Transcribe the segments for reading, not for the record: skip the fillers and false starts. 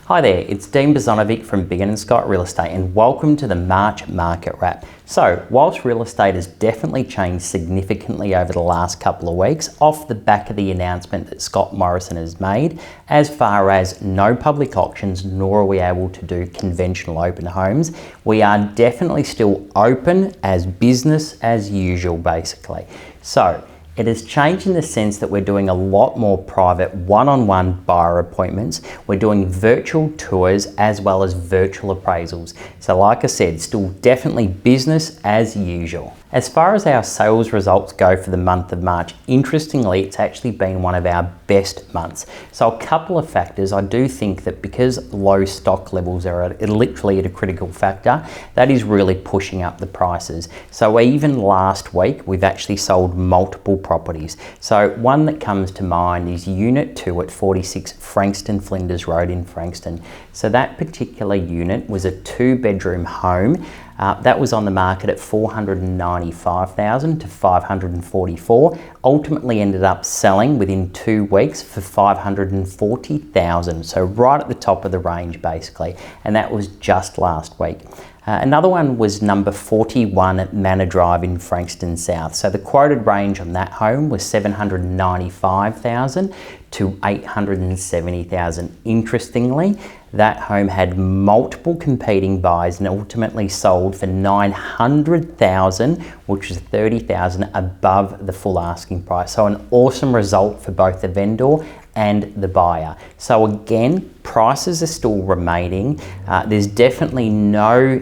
Hi there, it's Dean Bozonovic from Biggin Scott Realestate and welcome to the March Market Wrap. So, whilst real estate has definitely changed significantly over the last couple of weeks off the back of the announcement that Scott Morrison has made, as far as no public auctions nor are we able to do conventional open homes, we are definitely still open as business as usual basically. So, it has changed in the sense that we're doing a lot more private one-on-one buyer appointments. We're doing virtual tours as well as virtual appraisals. So like I said, still definitely business as usual. As far as our sales results go for the month of March, interestingly, it's actually been one of our best months. So a couple of factors, I do think that because low stock levels are literally at a critical factor, that is really pushing up the prices. So even last week, we've actually sold multiple properties. So one that comes to mind is Unit 2 at 46 Frankston Flinders Road in Frankston. So that particular unit was a 2-bedroom home. That was on the market at $495,000 to $544,000. Ultimately ended up selling within 2 weeks for $540,000. So right at the top of the range basically. And that was just last week. Another one was number 41 at Manor Drive in Frankston South. So the quoted range on that home was $795,000 to $870,000. Interestingly, that home had multiple competing buys and ultimately sold for $900,000, which is $30,000 above the full asking price. So an awesome result for both the vendor and the buyer. So again, prices are still remaining. There's definitely no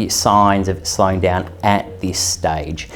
signs of it slowing down at this stage.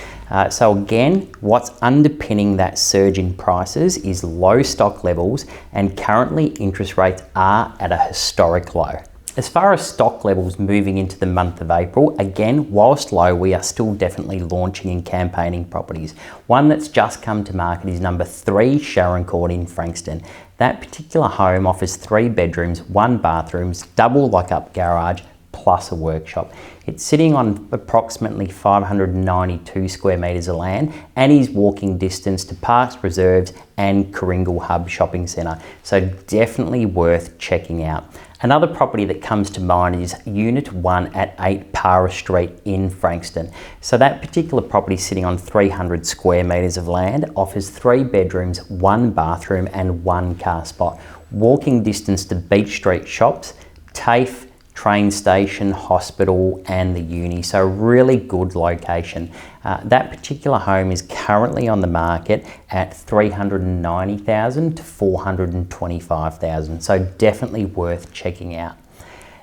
So again, what's underpinning that surge in prices is low stock levels, and currently interest rates are at a historic low. As far as stock levels moving into the month of April, again, whilst low, we are still definitely launching and campaigning properties. One that's just come to market is number 3 Sharon Court in Frankston. That particular home offers 3 bedrooms, 1 bathroom, double lock-up garage, plus a workshop. It's sitting on approximately 592 square metres of land and is walking distance to Parks Reserves and Coringal Hub Shopping Centre. So definitely worth checking out. Another property that comes to mind is Unit 1 at 8 Para Street in Frankston. So that particular property sitting on 300 square metres of land offers 3 bedrooms, 1 bathroom and 1 car spot. Walking distance to Beach Street shops, TAFE, train station, hospital and the uni, so really good location. That particular home is currently on the market at $390,000 to $425,000, so definitely worth checking out.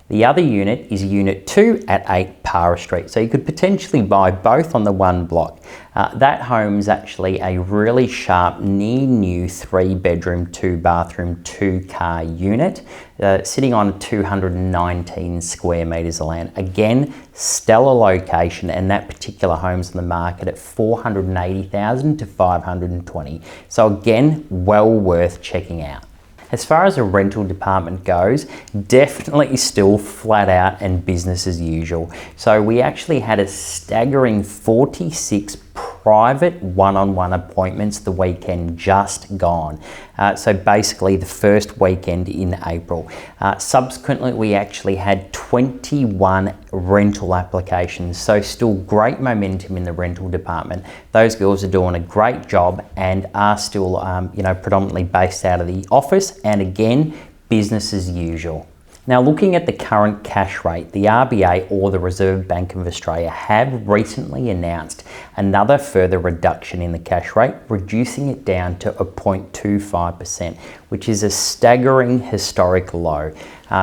The other unit is Unit 2 at 8 Para Street, so you could potentially buy both on the one block. That home is actually a really sharp, near new 3-bedroom, 2-bathroom, 2-car unit, sitting on 219 square metres of land. Again, stellar location, and that particular home's on the market at $480,000 to $520,000. So again, well worth checking out. As far as the rental department goes, definitely still flat out and business as usual. So we actually had a staggering 46 private one-on-one appointments the weekend just gone. So basically the first weekend in April. Subsequently, we actually had 21 rental applications. So still great momentum in the rental department. Those girls are doing a great job and are still, predominantly based out of the office. And again, business as usual. Now, looking at the current cash rate, the RBA or the Reserve Bank of Australia have recently announced another further reduction in the cash rate, reducing it down to 0.25%, which is a staggering historic low.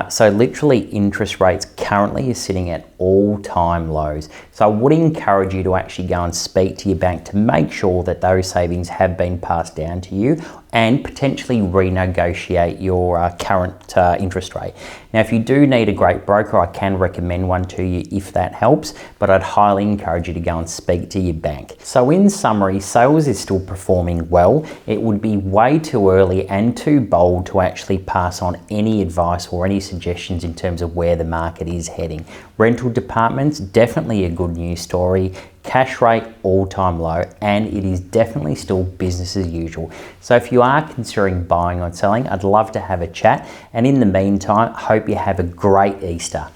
So literally interest rates currently is sitting at all-time lows. So I would encourage you to actually go and speak to your bank to make sure that those savings have been passed down to you and potentially renegotiate your current interest rate. Now, if you do need a great broker, I can recommend one to you if that helps, but I'd highly encourage you to go and speak to your bank. So in summary, sales is still performing well. It would be way too early and too too bold to actually pass on any advice or any suggestions in terms of where the market is heading. Rental departments, definitely a good news story. Cash rate all-time low, and it is definitely still business as usual. So if you are considering buying or selling, I'd love to have a chat. And in the meantime, I hope you have a great Easter.